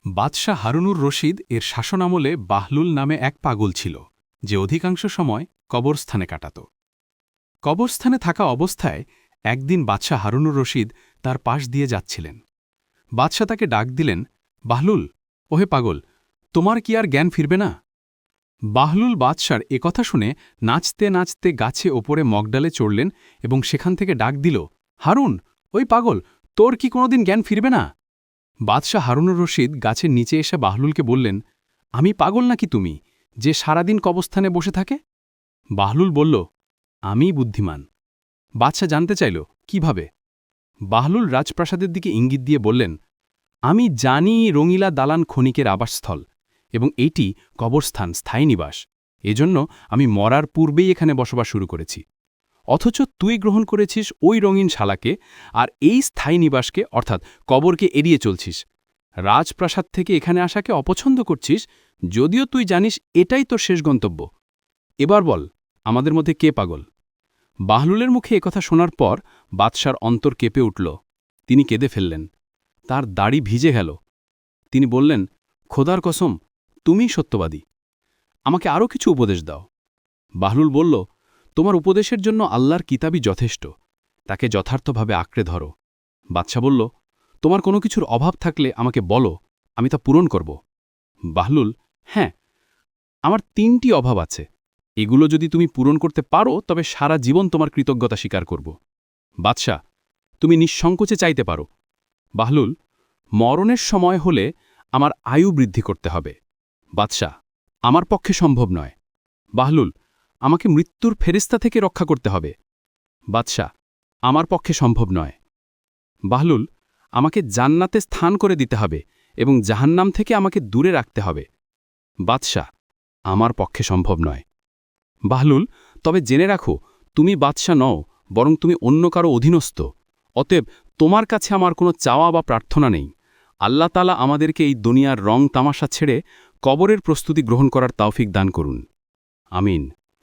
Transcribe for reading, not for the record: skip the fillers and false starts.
বাদশাহ হারুনুর রশিদ এর শাসনামলে বাহলুল নামে এক পাগল ছিল যে অধিকাংশ সময় কবরস্থানে কাটাত। কবরস্থানে থাকা অবস্থায় একদিন বাদশাহ হারুনুর রশিদ তার পাশ দিয়ে যাচ্ছিলেন। বাদশাহ তাকে ডাক দিলেন, বাহলুল, ওহে পাগল, তোমার কি আর জ্ঞান ফিরবে না? বাহলুল বাদশার একথা শুনে নাচতে নাচতে গাছে ওপরে মগডালে চড়লেন এবং সেখান থেকে ডাক দিল, হারুন, ওই পাগল, তোর কি কোনোদিন জ্ঞান ফিরবে না? বাদশাহ হারুনুর রশিদ গাছের নিচে এসে বাহলুলকে বললেন, আমি পাগল নাকি তুমি, যে সারাদিন কবরস্থানে বসে থাকে? বাহলুল বলল, আমি বুদ্ধিমান। বাদশাহ জানতে চাইল, কিভাবে? বাহলুল রাজপ্রাসাদের দিকে ইঙ্গিত দিয়ে বললেন, আমি জানি রঙিলা দালান ক্ষণিকের আবাসস্থল এবং এইটি কবরস্থান, স্থায়ী নিবাস। এজন্য আমি মরার পূর্বেই এখানে বসবাস শুরু করেছি। অথচ তুই গ্রহণ করেছিস ওই রঙিন শালাকে আর এই স্থায়ী নিবাসকে অর্থাৎ কবরকে এড়িয়ে চলছিস। রাজপ্রাসাদ থেকে এখানে আসাকে অপছন্দ করছিস, যদিও তুই জানিস এটাই তোর শেষ গন্তব্য। এবার বল, আমাদের মধ্যে কে পাগল? বাহলুলের মুখে একথা শোনার পর বাদশার অন্তর কেঁপে উঠল। তিনি কেঁদে ফেললেন। তার দাড়ি ভিজে গেল। তিনি বললেন, খোদার কসম, তুমিই সত্যবাদী। আমাকে আরও কিছু উপদেশ দাও। বাহলুল বলল, তোমার উপদেশের জন্য আল্লাহর কিতাবই যথেষ্ট। তাকে যথার্থভাবে আঁকড়ে ধরো। বাদশা বলল, তোমার কোনো কিছুর অভাব থাকলে আমাকে বলো, আমি তা পূরণ করব। বাহলুল, হ্যাঁ, আমার ৩টি অভাব আছে। এগুলো যদি তুমি পূরণ করতে পারো তবে সারা জীবন তোমার কৃতজ্ঞতা স্বীকার করব। বাদশা, তুমি নিঃসংকোচে চাইতে পারো। বাহলুল, মরণের সময় হলে আমার আয়ু বৃদ্ধি করতে হবে। বাদশা, আমার পক্ষে সম্ভব নয়। বাহলুল, আমাকে মৃত্যুর ফেরেশতা থেকে রক্ষা করতে হবে। বাদশা, আমার পক্ষে সম্ভব নয়। বাহলুল, আমাকে জান্নাতে স্থান করে দিতে হবে এবং জাহান্নাম থেকে আমাকে দূরে রাখতে হবে। বাদশা, আমার পক্ষে সম্ভব নয়। বাহলুল, তবে জেনে রাখো, তুমি বাদশা নও, বরং তুমি অন্য কারো অধীনস্থ। অতএব তোমার কাছে আমার কোনো চাওয়া বা প্রার্থনা নেই। আল্লাহ তাআলা আমাদেরকে এই দুনিয়ার রং তামাশা ছেড়ে কবরের প্রস্তুতি গ্রহণ করার তৌফিক দান করুন। আমিন।